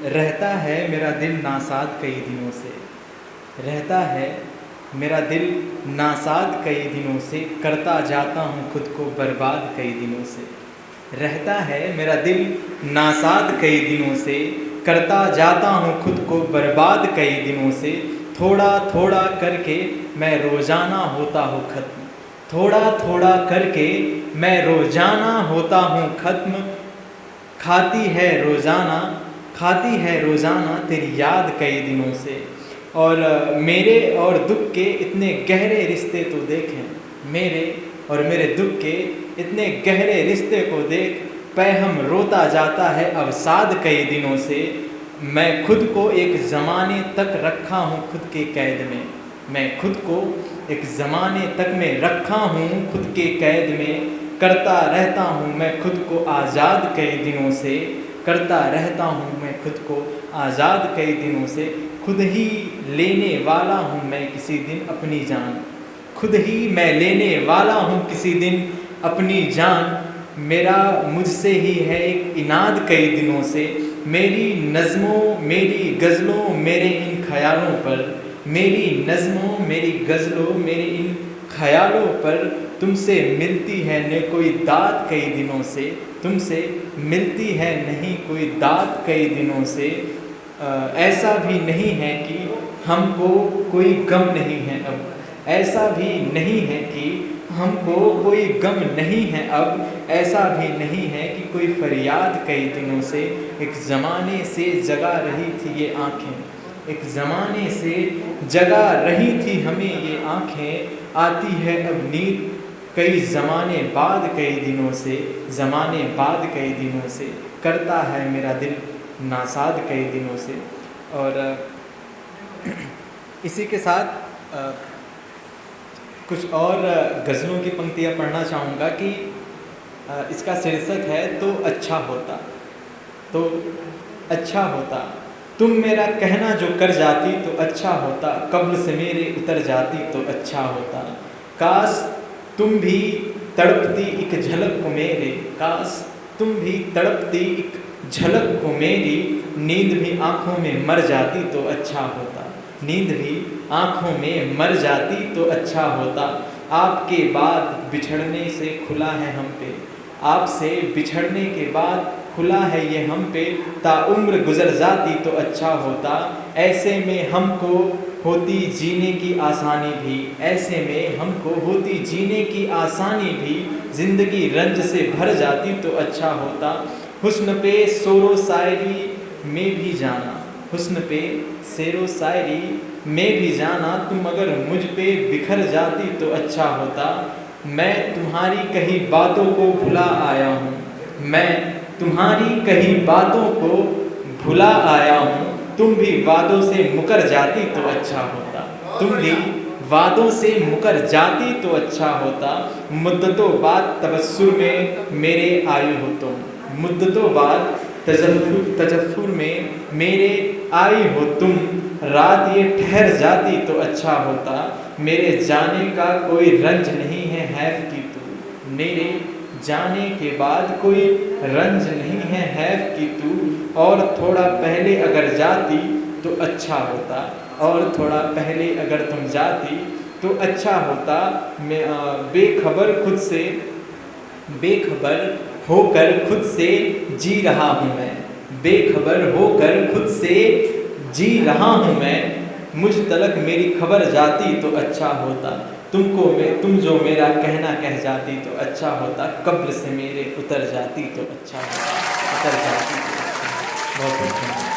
रहता है मेरा दिल नासाद कई दिनों से, रहता है मेरा दिल नासाद कई दिनों से, करता जाता हूँ खुद को बर्बाद कई दिनों से। रहता है मेरा दिल नासाद कई दिनों से, करता जाता हूँ खुद को बर्बाद कई दिनों से। थोड़ा थोड़ा करके मैं रोज़ाना होता हूँ ख़त्म, थोड़ा थोड़ा करके मैं रोज़ाना होता हूँ ख़त्म। खाती है रोज़ाना तेरी याद कई दिनों से। और मेरे और दुख के इतने गहरे रिश्ते तो देखें, मेरे और मेरे दुख के इतने गहरे रिश्ते को देख, पैहम रोता जाता है अवसाद कई दिनों से। मैं खुद को एक ज़माने तक रखा हूँ खुद के कैद में, मैं खुद को एक ज़माने तक में रखा हूँ खुद के कैद में। करता रहता हूँ मैं खुद को आज़ाद कई दिनों से, करता रहता हूँ मैं खुद को आज़ाद कई दिनों से। खुद ही लेने वाला हूँ मैं किसी दिन अपनी जान, खुद ही मैं लेने वाला हूँ किसी दिन अपनी जान। मेरा मुझसे ही है एक इनाद कई दिनों से। मेरी नज़्मों मेरी गज़लों मेरे इन ख़यालों पर, मेरी नज़्मों मेरी गज़लों मेरे इन ख़यालों पर तुमसे मिलती है न कोई दाद कई दिनों से, तुमसे मिलती है नहीं कोई दाद कई दिनों से। ऐसा भी नहीं है कि हमको कोई गम नहीं है अब, ऐसा भी नहीं है कि हमको कोई गम नहीं है अब, ऐसा भी नहीं है कि कोई फरियाद कई दिनों से। एक ज़माने से जगा रही थी ये आँखें, एक ज़माने से जगा रही थी हमें ये आँखें। आती है अब नींद कई ज़माने बाद कई दिनों से, ज़माने बाद कई दिनों से। करता है मेरा दिल नासाद कई दिनों से। और इसी के साथ कुछ और गज़लों की पंक्तियाँ पढ़ना चाहूँगा कि इसका शीर्षक है तो अच्छा होता, तो अच्छा होता। तुम मेरा कहना जो कर जाती तो अच्छा होता, कब्र से मेरे उतर जाती तो अच्छा होता। काश तुम भी तड़पती एक झलक को मेरे, काश तुम भी तड़पती एक झलक को मेरी। नींद भी आँखों में मर जाती तो अच्छा होता, नींद भी आँखों में मर जाती तो अच्छा होता। आपके बाद बिछड़ने से खुला है हम पे, आपसे बिछड़ने के बाद खुला है ये हम पे। ताउम्र गुजर जाती तो अच्छा होता, ऐसे में हमको होती जीने की आसानी भी, ऐसे में हमको होती जीने की आसानी भी। ज़िंदगी रंज से भर जाती तो अच्छा होता। हुस्न पे शेरो शायरी में भी जाना, हुस्न पे शेरो शायरी में भी जाना। तुम अगर मुझ पे बिखर जाती तो अच्छा होता। मैं तुम्हारी कही बातों को भुला आया हूँ, मैं तुम्हारी कही बातों को भुला आया हूँ। तुम भी वादों से मुकर जाती तो अच्छा होता, तुम भी वादों से मुकर जाती तो अच्छा होता। मुद्दतों बाद तबस्सुर में मेरे आई हो तुम, मुद्दतों बाद तजफ्फुर में मेरे आई हो तुम। रात ये ठहर जाती तो अच्छा होता, मेरे जाने का कोई रंज नहीं है हैफ की तू, मेरे जाने के बाद कोई रंज नहीं है हैफ की तू। और थोड़ा पहले अगर जाती तो अच्छा होता, और थोड़ा पहले अगर तुम जाती तो अच्छा होता। मैं बेखबर खुद से, बेखबर होकर खुद से जी रहा हूँ मैं, बेखबर होकर खुद से जी रहा हूँ मैं। मुझ तलक मेरी खबर जाती तो अच्छा होता, तुम जो मेरा कहना कह जाती तो अच्छा होता। कब्र से मेरे उतर जाती तो अच्छा होता, उतर जाती तो अच्छा होता। बहुत बहुत